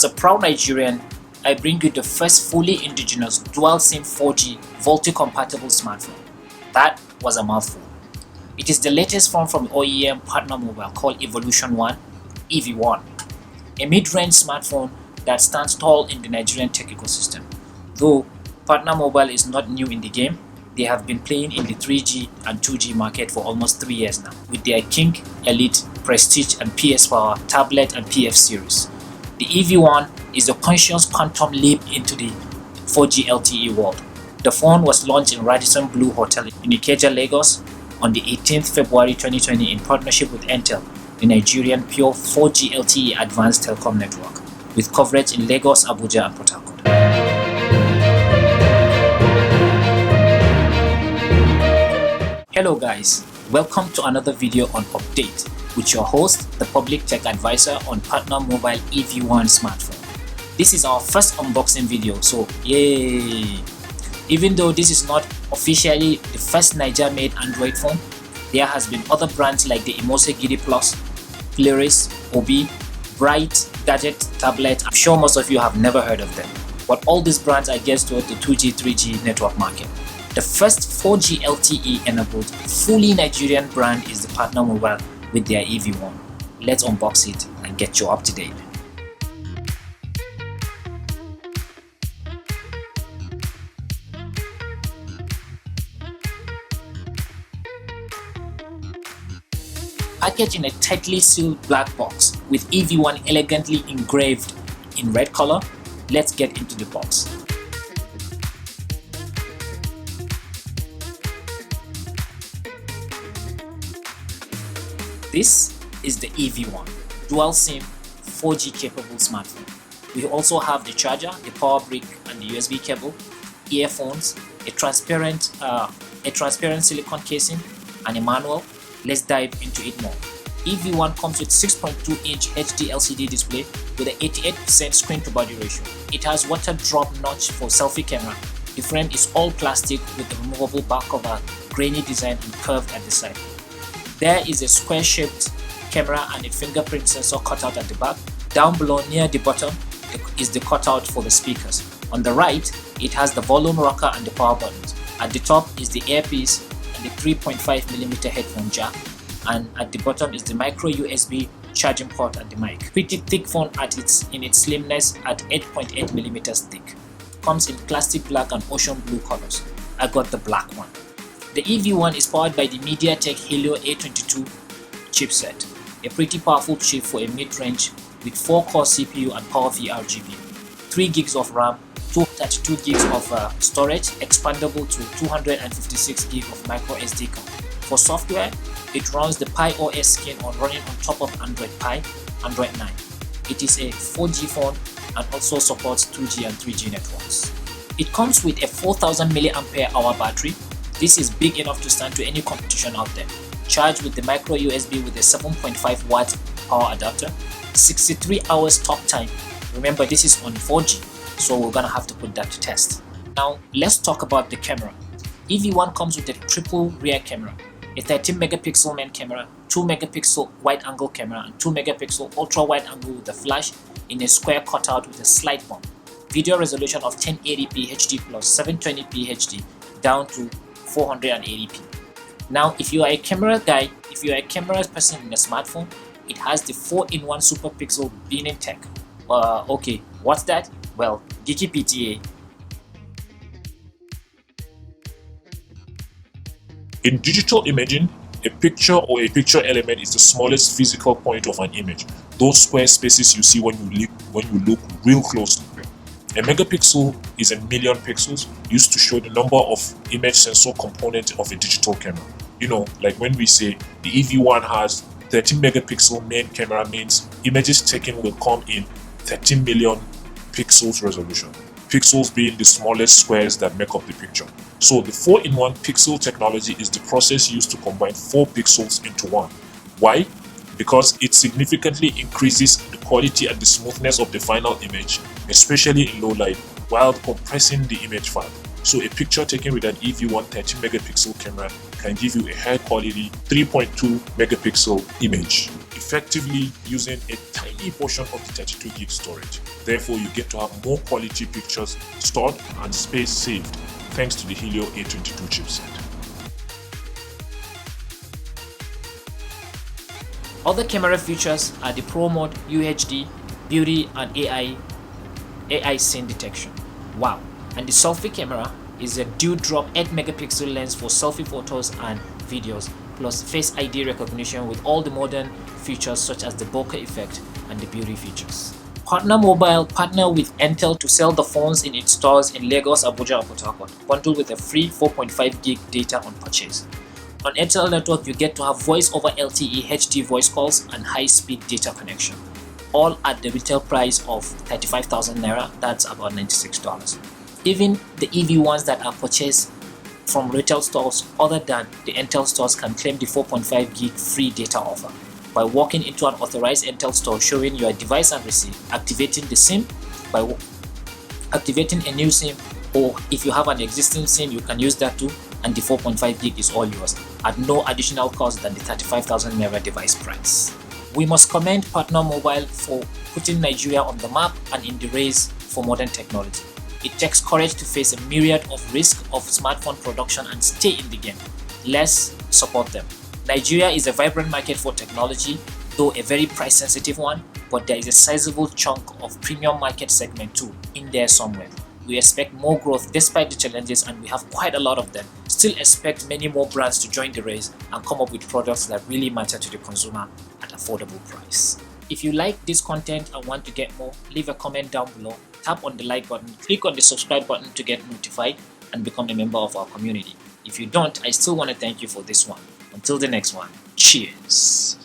As a proud Nigerian, I bring you the first fully indigenous dual SIM 4G VoLTE-compatible smartphone. That was a mouthful. It is the latest phone from OEM partner mobile called Evolution 1 EV1, a mid-range smartphone that stands tall in the Nigerian tech ecosystem. Though partner mobile is not new in the game, they have been playing in the 3G and 2G market for almost 3 years now, with their King, Elite, Prestige and PS Power tablet and PF series. The EV1 is a conscious quantum leap into the 4G LTE world. The phone was launched in Radisson Blu Hotel in Naija, Lagos on the 18th February 2020 in partnership with ntel, the Nigerian pure 4G LTE advanced telecom network, with coverage in Lagos, Abuja and Port Harcourt. Hello guys, welcome to another video on Update with your host, the public tech advisor on partner mobile EV1 smartphone. This is our first unboxing video, so yay! Even though this is not officially the first Naija made Android phone, there has been other brands like the Imose Gidi Plus, Flaris, Obi, Bright, Gadget, Tablet. I'm sure most of you have never heard of them, but all these brands are geared toward the 2G, 3G network market. The first 4G LTE enabled fully Nigerian brand is the partner mobile with their EV1. Let's unbox it and get you up to date. Packaged in a tightly sealed black box with EV1 elegantly engraved in red color, let's get into the box. This is the EV1 dual SIM 4G capable smartphone. We also have the charger, the power brick and the USB cable, earphones, a transparent silicone casing and a manual. Let's dive into it more. EV1 comes with 6.2-inch HD LCD display with an 88% screen to body ratio. It has water drop notch for selfie camera. The frame is all plastic with a removable back cover, grainy design and curved at the side. There is a square-shaped camera and a fingerprint sensor cutout at the back. Down below near the bottom is the cutout for the speakers. On the right, it has the volume rocker and the power buttons. At the top is the earpiece and the 3.5mm headphone jack, and at the bottom is the micro USB charging port and the mic. Pretty thick phone in its slimness at 8.8mm thick. Comes in plastic black and ocean blue colors. I got the black one. The EV1 is powered by the MediaTek Helio A22 chipset, a pretty powerful chip for a mid-range with 4-core CPU and PowerVR GPU, 3 gigs of RAM, 232 gigs of storage, expandable to 256 gigs of micro SD card. For software, it runs the Pi OS skin running on top of Android Pie, Android 9. It is a 4G phone and also supports 2G and 3G networks. It comes with a 4000 mAh battery. This is big enough to stand to any competition out there. Charged with the micro USB with a 7.5 watt power adapter. 63 hours talk time. Remember, this is on 4G, so we're gonna have to put that to test. Now let's talk about the camera. EV1 comes with a triple rear camera, a 13 megapixel main camera, 2 megapixel wide angle camera and 2 megapixel ultra wide angle with a flash in a square cutout with a slight bump. Video resolution of 1080p HD plus 720p HD down to 480p. Now, if you are a camera guy, if you are a camera person in a smartphone, it has the 4-in-1 super pixel beaming tech. Okay, what's that? Well, geeky PTA. In digital imaging, a picture or a picture element is the smallest physical point of an image. Those square spaces you see when you look real closely. A megapixel is a million pixels, used to show the number of image sensor components of a digital camera. You know, like when we say the EV1 has 13 megapixel main camera, means images taken will come in 13 million pixels resolution. Pixels being the smallest squares that make up the picture. So the 4-in-1 pixel technology is the process used to combine 4 pixels into one. Why? Because it significantly increases the quality and the smoothness of the final image, especially in low light, while compressing the image file. So a picture taken with an EV1 13 megapixel camera can give you a high quality 3.2 megapixel image, effectively using a tiny portion of the 32 gig storage. Therefore, you get to have more quality pictures stored and space saved thanks to the Helio A22 chipset. Other camera features are the Pro Mode, UHD, Beauty and AI scene detection. Wow! And the selfie camera is a dual drop 8 megapixel lens for selfie photos and videos, plus Face ID recognition with all the modern features such as the bokeh effect and the beauty features. Partner Mobile partner with Ntel to sell the phones in its stores in Lagos, Abuja and Port Harcourt, bundled with a free 4.5 gig data on purchase. On Ntel network, you get to have voice over LTE HD voice calls and high-speed data connection, all at the retail price of 35,000 naira, that's about $96. Even the EV1s that are purchased from retail stores other than the Ntel stores can claim the 4.5 gig free data offer by walking into an authorized Ntel store, showing your device and receipt, activating the SIM by activating a new SIM, or if you have an existing SIM, you can use that too, and the 4.5 gig is all yours at no additional cost than the 35,000 naira device price. We must commend Partner Mobile for putting Nigeria on the map and in the race for modern technology. It takes courage to face a myriad of risks of smartphone production and stay in the game. Let's support them. Nigeria is a vibrant market for technology, though a very price sensitive one, but there is a sizable chunk of premium market segment too in there somewhere. We expect more growth despite the challenges, and we have quite a lot of them. Still expect many more brands to join the race and come up with products that really matter to the consumer at affordable price. If you like this content and want to get more, leave a comment down below, tap on the like button, click on the subscribe button to get notified and become a member of our community. If you don't, I still want to thank you for this one. Until the next one, cheers!